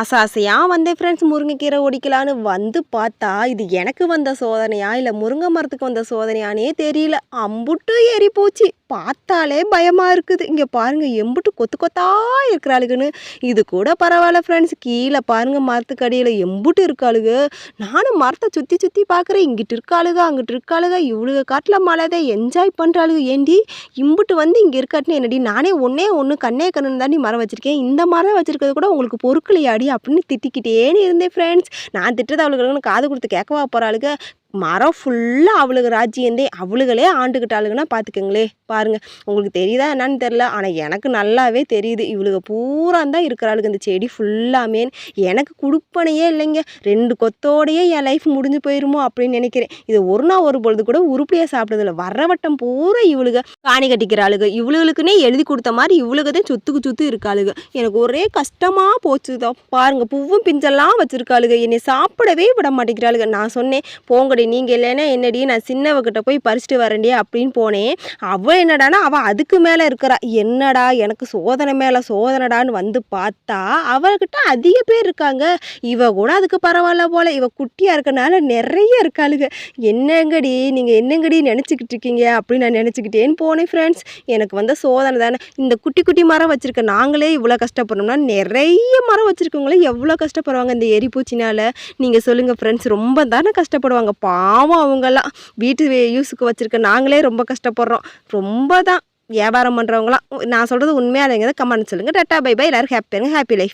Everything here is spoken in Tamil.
ஆசையா வந்தேன் ஃப்ரெண்ட்ஸ் முருங்கைக்கீரை ஒடிக்கலான்னு வந்து பார்த்தா, இது எனக்கு வந்த சோதனையா? இல்ல முருங்கை மரத்துக்கு வந்த சோதனையான்னே தெரியல. அம்புட்டு ஏறி போச்சு. பார்த்தாலே பயமா இருக்குது. இங்க பாருங்க எம்புட்டு கொத்து கொத்தா இருக்கிறாளுகன்னு. இது கூட பரவாயில்ல ஃப்ரெண்ட்ஸ். கீழ பாருங்க மரத்துக்கடியில எம்புட்டு இருக்காளுக. நானும் மரத்த சுத்தி சுத்தி பார்க்குறேன். இங்கிட்டு இருக்காளுக, அங்கிட்டு இருக்காளுக. இவளுக காட்டுல மழைத என்ஜாய் பண்றாளுக. ஏண்டி இம்புட்டு வந்து இங்க இருக்காட்டுன்னு என்னடி? நானே ஒண்ணே ஒண்ணு கண்ணே கண்ணுன்னு தாண்டி மரம் வச்சிருக்கேன். இந்த மரம் வச்சிருக்கிறது கூட உங்களுக்கு பொறுக்கலையாடி? அப்படின்னு திட்டிக்கிட்டேன்னு இருந்தேன் ஃப்ரெண்ட்ஸ். நான் திட்டுறது அவளுக்கு காது கொடுத்து கேட்கவா போகிறாளுங்க. மரம் ஃபுல்லாக அவளுக்கு ராஜ்யந்தே. அவளுகளே ஆண்டுக்கிட்டாளுங்கன்னா பார்த்துக்கங்களே. பாருங்கள், உங்களுக்கு தெரியுதா என்னன்னு தெரில, ஆனால் எனக்கு நல்லாவே தெரியுது. இவளுக பூரா தான் இருக்கிறாளுங்க இந்த செடி ஃபுல்லாமே. எனக்கு குடுப்பனையே இல்லைங்க. 2 கொத்தோடையே என் லைஃப் முடிஞ்சு போயிருமோ அப்படின்னு நினைக்கிறேன். இது ஒரு நாள் ஒரு பொழுது கூட உருப்படியாக சாப்பிட்றதில்ல. வர்ற வட்டம் பூரா இவளுக காணி கட்டிக்கிறாளுங்க. இவளுகளுக்குன்னே எழுதி கொடுத்த மாதிரி இவளுகதான் சொத்துக்கு சுத்து இருக்காளுங்க. எனக்கு ஒரே கஷ்டமாக போச்சுதான். பாருங்கள், பூவும் பிஞ்செல்லாம் வச்சுருக்காளுங்க. என்னை சாப்பிடவே விட மாட்டேங்கிறாளுங்க. நான் சொன்னேன், போங்கடி நீங்கள் இல்லைன்னா என்னடி, நான் சின்னவகிட்ட போய் பறிச்சுட்டு வரேன்டி அப்படின்னு போனேன். அவள் என்னடானா அவள் அதுக்கு மேலே இருக்கிறா. என்னடா எனக்கு சோதனை மேலே சோதனைடான்னு வந்து பார்த்தா அவள்கிட்ட அதிக பேர் இருக்காங்க. இவ கூட அதுக்கு பரவாயில்ல போல். இவ குட்டியாக இருக்கனால நிறைய இருக்காளுங்க. என்னங்கடி நீங்கள் என்னங்கடி நினச்சிக்கிட்டு இருக்கீங்க அப்படின்னு நான் நினச்சிக்கிட்டேன்னு போனேன் ஃப்ரெண்ட்ஸ். எனக்கு வந்த சோதனை தானே. இந்த குட்டி குட்டி மரம் வச்சுருக்க நாங்களே இவ்வளோ கஷ்டப்படுறோம்னா நிறைய மரம் வச்சுருக்கவங்களே எவ்வளோ கஷ்டப்படுவாங்க இந்த எரிப்பூச்சினால். நீங்கள் சொல்லுங்கள் ஃப்ரெண்ட்ஸ். ரொம்ப தானே கஷ்டப்படுவாங்க. பாவம் அவங்கெல்லாம். வீட்டு யூஸுக்கு வச்சுருக்க நாங்களே ரொம்ப கஷ்டப்படுறோம். ரொம்ப தான் வியாபாரம் பண்ணுறவங்களாம். நான் சொல்கிறது உண்மையாக இல்லைங்க. கமெண்ட் சொல்லுங்கள். Tata bye bye. எல்லோரும் ஹாப்பி லைஃப்.